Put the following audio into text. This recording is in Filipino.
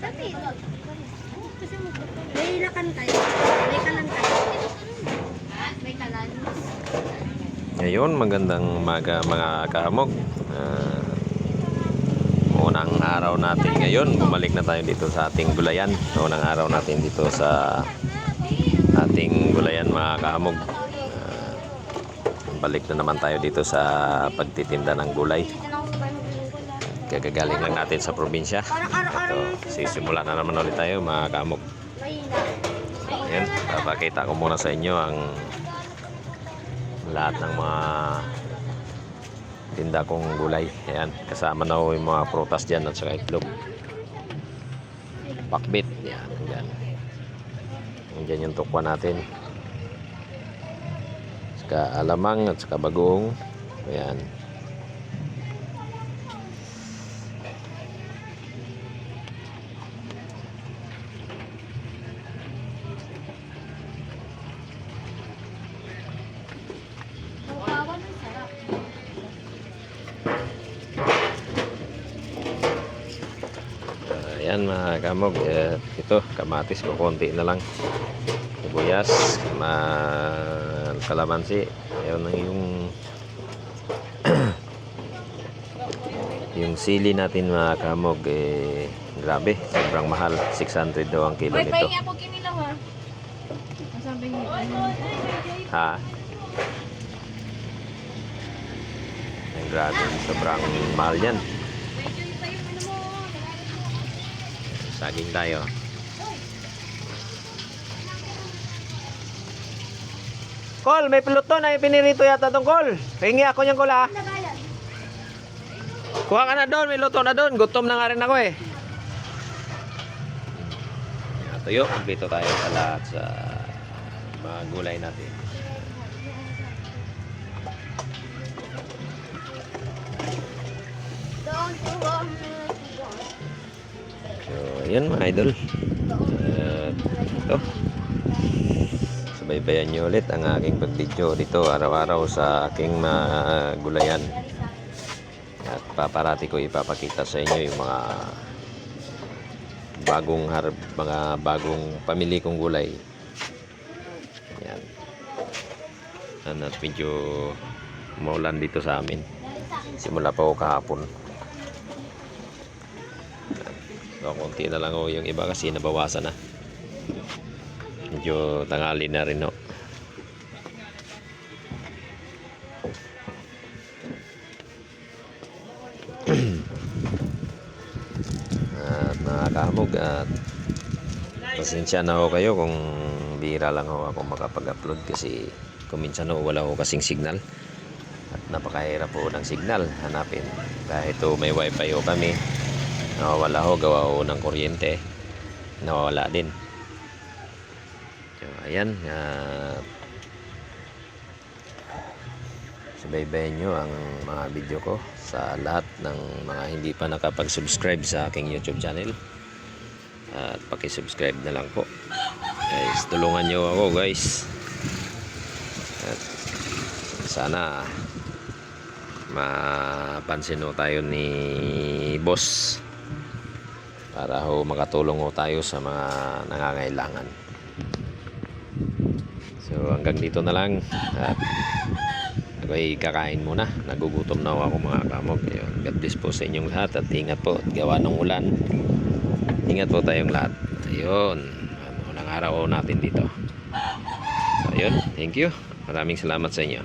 May lakan tayo. May kalan tayo. May kalan. Ngayon, magandang umaga mga kahamog. Unang araw natin ngayon, bumalik na tayo dito sa ating gulayan. Unang araw natin dito sa ating gulayan mga kahamog. Balik na naman tayo dito sa pagtitinda ng gulay. Kagagaling lang natin sa probinsya. Ito, sisimula na naman ulit tayo mga kahamog. Ayan, papakita ko muna sa inyo ang lahat ng mga tinda kong gulay. Ayan, kasama na yung mga prutas dyan at saka itlog. Pakbit. Ayan, dyan. Dyan yung tukwa natin. Saka alamang at saka bagoong. Ayan. Ayan mga kamog, ito kamatis ko konti na lang, sibuyas, kalamansi. Ayun yung yung sili natin mga kamog, grabe, sobrang mahal. 600 daw ang kilo nito. Pahinga po kinilaw ha. Sabi niyo. Ha? Ay, grabe, sobrang mahal yan. Saging tayo. Kol, may piluto na pinirito yata tong kol. Hingi ako niyang kol ha. Kuha ka na doon, may luto na doon. Gutom na nga rin ako eh. Tuyo, dito tayo sa lahat sa mga gulay natin. So, ayan mga idol. Ito. Subaybayan nyo ulit ang aking pag-video dito araw-araw sa aking mga gulayan. At paparati ko ipapakita sa inyo yung mga bagong pamili kong gulay. Ayan. At medyo maulan dito sa amin. Simula pa ako kahapon. So, konti na lang yung iba kasi nabawasan na. Medyo tangali na rin no. At mga kahamog, at pasensya na ho kayo kung bihira lang ho ako makapag-upload kasi kuminsan ho wala ho kasing signal. At napakahirap po ng signal hanapin. Kahit may wifi ho kami, nawawala ho, gawa ho ng kuryente, nawawala din. So, ayan, subaybayan nyo ang mga video ko sa lahat ng mga hindi pa nakapag-subscribe sa aking YouTube channel. At paki-subscribe na lang po. Guys, tulungan nyo ako guys. At sana mapansin ho tayo ni boss para ho makatulong ho tayo sa mga nangangailangan. So hanggang dito na lang at ako ay kakain muna, nagugutom na ako mga kamog. Ayun, God bless po sa inyong lahat at ingat po at gawa ng ulan, ingat po tayong lahat. Ayun, unang araw natin dito. So ayun, thank you, maraming salamat sa inyo.